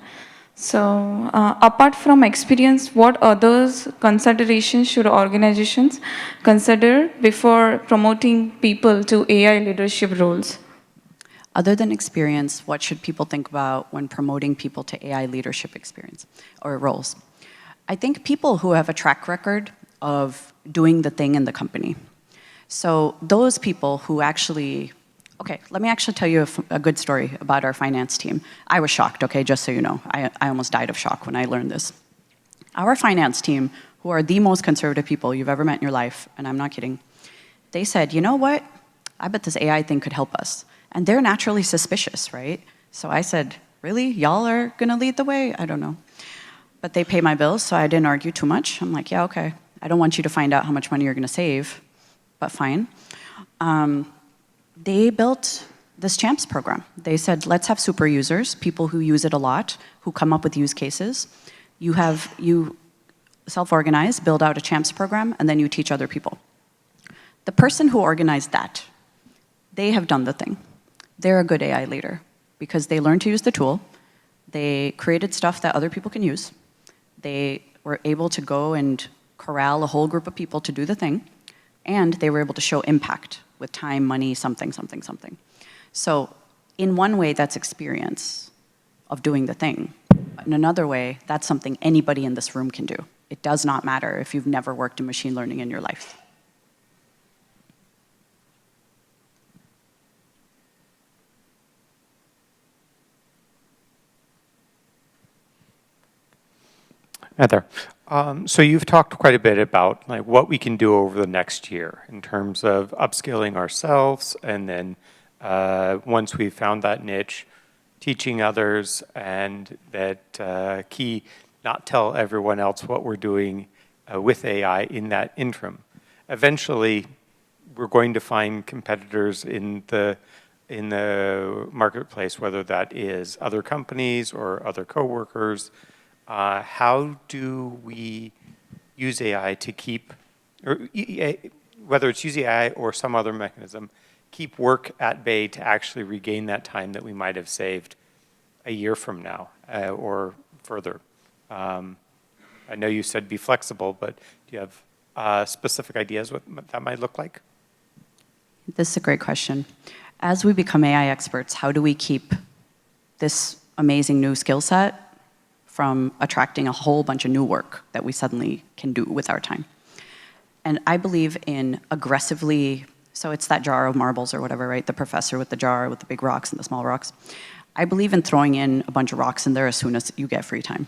So apart from experience, what others considerations should organizations consider before promoting people to AI leadership roles? Other than experience, what should people think about when promoting people to AI leadership experience or roles? I think people who have a track record of doing the thing in the company. So those people who actually, okay, let me actually tell you a good story about our finance team. I was shocked, okay, just so you know. I almost died of shock when I learned this. Our finance team, who are the most conservative people you've ever met in your life, and I'm not kidding, they said, you know what? I bet this AI thing could help us. And they're naturally suspicious, right? So I said, really? Y'all are gonna lead the way? I don't know. But they pay my bills, so I didn't argue too much. I'm like, yeah, okay. I don't want you to find out how much money you're gonna save, but fine. They built this CHAMPS program. They said, let's have super users, people who use it a lot, who come up with use cases. You self-organize, build out a CHAMPS program, and then you teach other people. The person who organized that, they have done the thing. They're a good AI leader because they learned to use the tool. They created stuff that other people can use. They were able to go and corral a whole group of people to do the thing. And they were able to show impact with time, money, something, something, something. So in one way, that's experience of doing the thing. In another way, that's something anybody in this room can do. It does not matter if you've never worked in machine learning in your life. Hi there. So you've talked quite a bit about like what we can do over the next year in terms of upskilling ourselves, and then once we've found that niche, teaching others, and that key, not tell everyone else what we're doing with AI in that interim. Eventually, we're going to find competitors in the marketplace, whether that is other companies or other coworkers. How do we use AI to keep, or whether it's using AI or some other mechanism, keep work at bay to actually regain that time that we might have saved a year from now or further? I know you said be flexible, but do you have specific ideas what that might look like? This is a great question. As we become AI experts, how do we keep this amazing new skill set from attracting a whole bunch of new work that we suddenly can do with our time? And I believe in aggressively, so it's that jar of marbles or whatever, right? The professor with the jar with the big rocks and the small rocks. I believe in throwing in a bunch of rocks in there as soon as you get free time.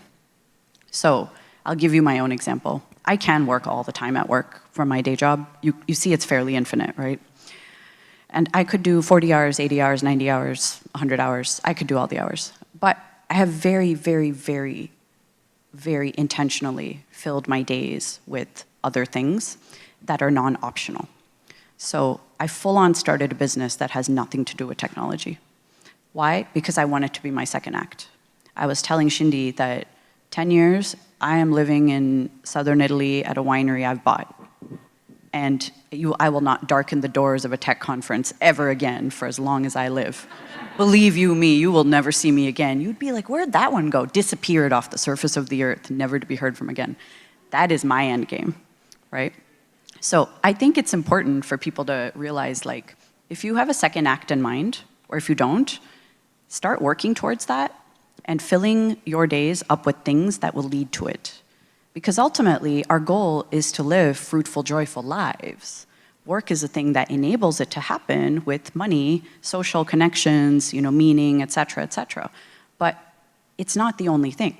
So I'll give you my own example. I can work all the time at work from my day job. You see it's fairly infinite, right? And I could do 40 hours, 80 hours, 90 hours, 100 hours. I could do all the hours. But I have very, very, very, very intentionally filled my days with other things that are non-optional. So I full-on started a business that has nothing to do with technology. Why? Because I want it to be my second act. I was telling Shindy that 10 years, I am living in southern Italy at a winery I've bought. And I will not darken the doors of a tech conference ever again for as long as I live. Believe you me, you will never see me again. You'd be like, where'd that one go? Disappeared off the surface of the earth, never to be heard from again. That is my end game, right? So I think it's important for people to realize, like, if you have a second act in mind, or if you don't, start working towards that and filling your days up with things that will lead to it. Because ultimately, our goal is to live fruitful, joyful lives. Work is a thing that enables it to happen with money, social connections, meaning, et cetera, et cetera. But it's not the only thing.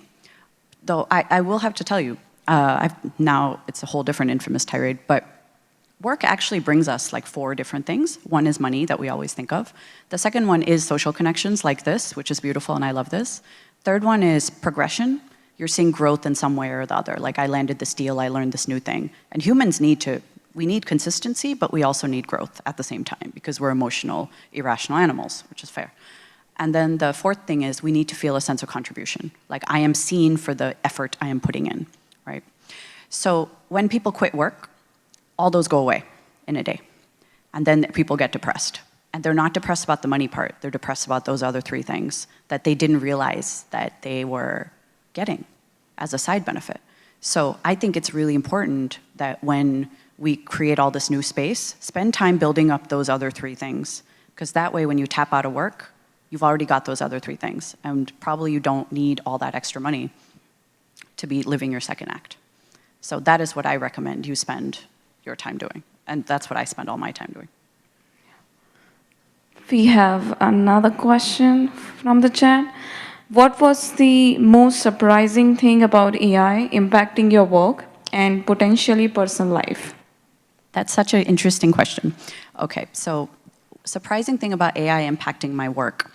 Though I will have to tell you, now it's a whole different infamous tirade, but work actually brings us like 4 different things. One is money that we always think of. The second one is social connections like this, which is beautiful and I love this. Third one is progression. You're seeing growth in some way or the other. Like I landed this deal, I learned this new thing. And humans we need consistency, but we also need growth at the same time because we're emotional, irrational animals, which is fair. And then the fourth thing is we need to feel a sense of contribution. Like I am seen for the effort I am putting in, right? So when people quit work, all those go away in a day. And then people get depressed. And they're not depressed about the money part. They're depressed about those other 3 things that they didn't realize that they were getting as a side benefit. So I think it's really important that when we create all this new space, spend time building up those other 3 things. Because that way when you tap out of work, you've already got those other 3 things. And probably you don't need all that extra money to be living your second act. So that is what I recommend you spend your time doing. And that's what I spend all my time doing. We have another question from the chat. What was the most surprising thing about AI impacting your work and potentially personal life? That's such an interesting question. Okay, so surprising thing about AI impacting my work.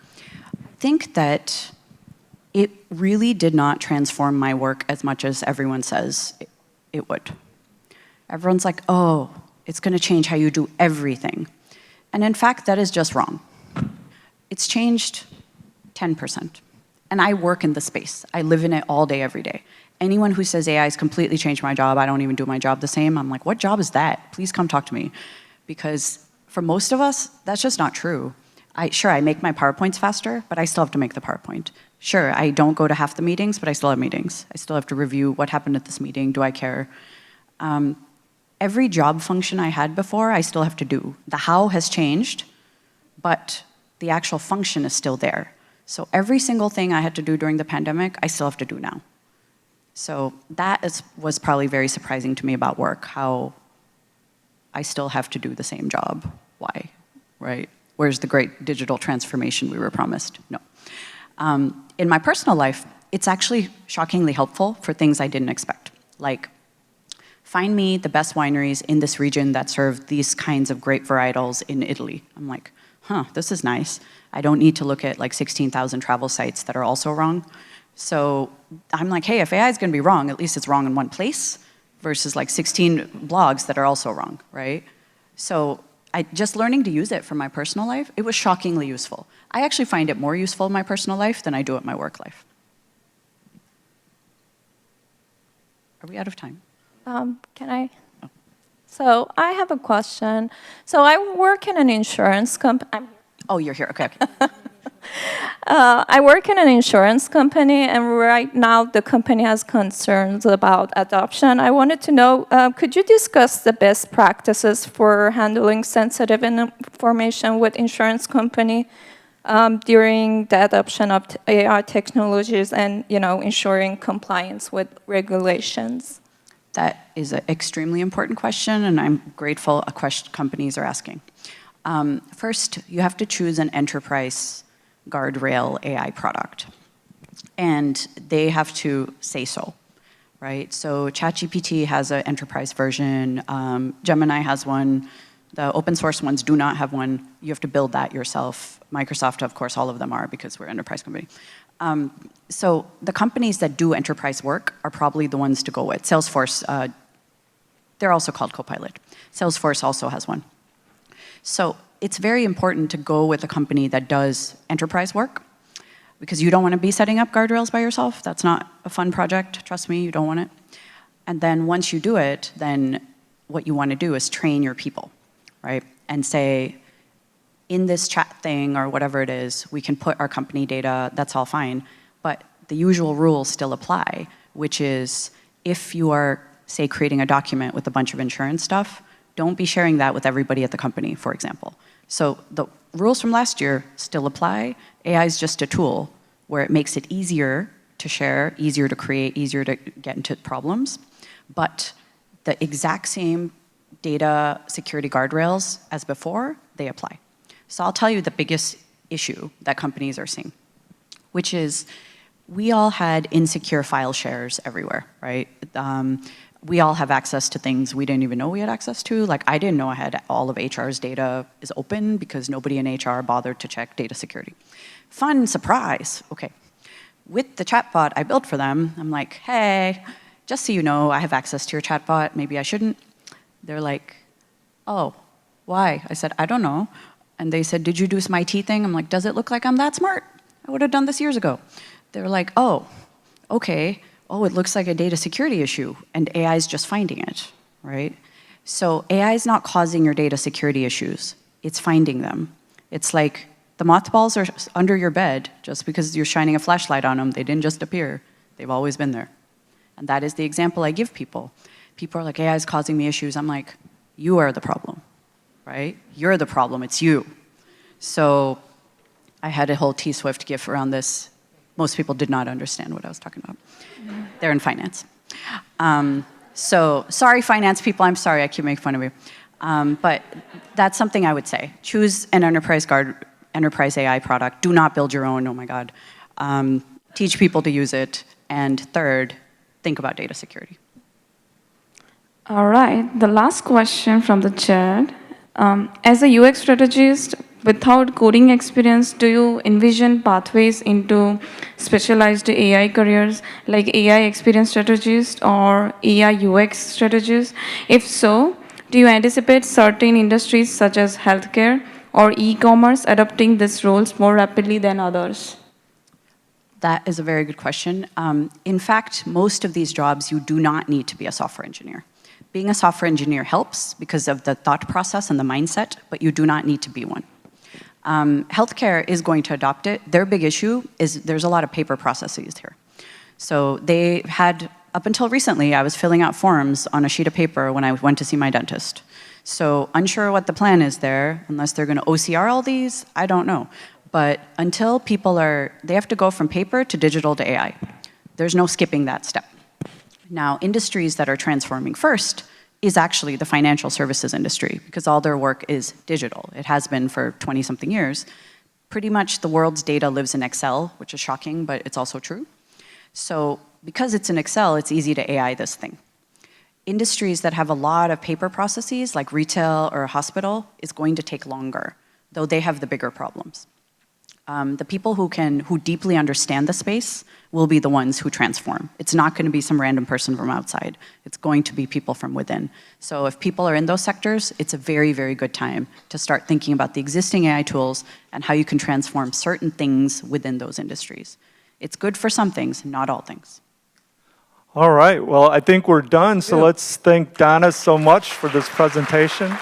I think that it really did not transform my work as much as everyone says it would. Everyone's like, oh, it's going to change how you do everything. And in fact, that is just wrong. It's changed 10%. And I work in the space. I live in it all day, every day. Anyone who says AI has completely changed my job, I don't even do my job the same, I'm like, what job is that? Please come talk to me. Because for most of us, that's just not true. Sure, I make my PowerPoints faster, but I still have to make the PowerPoint. Sure, I don't go to half the meetings, but I still have meetings. I still have to review what happened at this meeting, do I care? Every job function I had before, I still have to do. The how has changed, but the actual function is still there. So every single thing I had to do during the pandemic, I still have to do now. So that was probably very surprising to me about work, how I still have to do the same job. Why, right? Where's the great digital transformation we were promised? No. In my personal life, it's actually shockingly helpful for things I didn't expect. Like, find me the best wineries in this region that serve these kinds of grape varietals in Italy. I'm like, huh, this is nice. I don't need to look at like 16,000 travel sites that are also wrong. So I'm like, hey, if AI is going to be wrong, at least it's wrong in one place versus like 16 blogs that are also wrong, right? So just learning to use it for my personal life, it was shockingly useful. I actually find it more useful in my personal life than I do at my work life. Are we out of time? Can I? So I have a question. So I work in an insurance company. Oh, you're here. Okay. Okay. I work in an insurance company, and right now the company has concerns about adoption. I wanted to know, could you discuss the best practices for handling sensitive information with insurance company during the adoption of AI technologies and, ensuring compliance with regulations? That is an extremely important question, and I'm grateful companies are asking. First, you have to choose an enterprise guardrail AI product, and they have to say so, right? So ChatGPT has an enterprise version, Gemini has one, the open source ones do not have one. You have to build that yourself. Microsoft, of course, all of them are because we're an enterprise company. So the companies that do enterprise work are probably the ones to go with. Salesforce, they're also called Copilot. Salesforce also has one. So it's very important to go with a company that does enterprise work because you don't want to be setting up guardrails by yourself. That's not a fun project. Trust me, you don't want it. And then once you do it, then what you want to do is train your people, right? And say, in this chat thing or whatever it is, we can put our company data, that's all fine. But the usual rules still apply, which is if you are, say, creating a document with a bunch of insurance stuff, don't be sharing that with everybody at the company, for example. So the rules from last year still apply. AI is just a tool where it makes it easier to share, easier to create, easier to get into problems. But the exact same data security guardrails as before, they apply. So I'll tell you the biggest issue that companies are seeing, which is we all had insecure file shares everywhere, right? We all have access to things we didn't even know we had access to. Like, I didn't know I had all of HR's data is open because nobody in HR bothered to check data security. Fun surprise. Okay. With the chatbot I built for them, I'm like, hey, just so you know, I have access to your chatbot. Maybe I shouldn't. They're like, oh, why? I said, I don't know. And they said, did you do some IT thing? I'm like, does it look like I'm that smart? I would have done this years ago. They're like, oh, okay. Oh, it looks like a data security issue, and AI is just finding it, right? So AI is not causing your data security issues. It's finding them. It's like the mothballs are under your bed just because you're shining a flashlight on them. They didn't just appear. They've always been there. And that is the example I give people. People are like, AI is causing me issues. I'm like, you are the problem, right? You're the problem. It's you. So I had a whole T-Swift gif around this. Most people did not understand what I was talking about. They're in finance. So sorry, finance people. I'm sorry. I keep making fun of you. But that's something I would say. Choose an enterprise AI product. Do not build your own. Oh, my God. Teach people to use it. And third, think about data security. All right. The last question from the chat. As a UX strategist, without coding experience, do you envision pathways into specialized AI careers like AI experience strategist or AI UX strategist? If so, do you anticipate certain industries such as healthcare or e-commerce adopting these roles more rapidly than others? That is a very good question. In fact, most of these jobs, you do not need to be a software engineer. Being a software engineer helps because of the thought process and the mindset, but you do not need to be one. Healthcare is going to adopt it. Their big issue is there's a lot of paper processes here. So they had, up until recently, I was filling out forms on a sheet of paper when I went to see my dentist. So unsure what the plan is there, unless they're going to OCR all these, I don't know. But until people they have to go from paper to digital to AI. There's no skipping that step. Now, industries that are transforming first is actually the financial services industry because all their work is digital. It has been for 20-something years. Pretty much the world's data lives in Excel, which is shocking, but it's also true. So because it's in Excel, it's easy to AI this thing. Industries that have a lot of paper processes, like retail or a hospital, is going to take longer, though they have the bigger problems. The people who deeply understand the space will be the ones who transform. It's not going to be some random person from outside. It's going to be people from within. So if people are in those sectors, it's a very, very good time to start thinking about the existing AI tools and how you can transform certain things within those industries. It's good for some things, not all things. All right, well, I think we're done. So let's thank Donna so much for this presentation.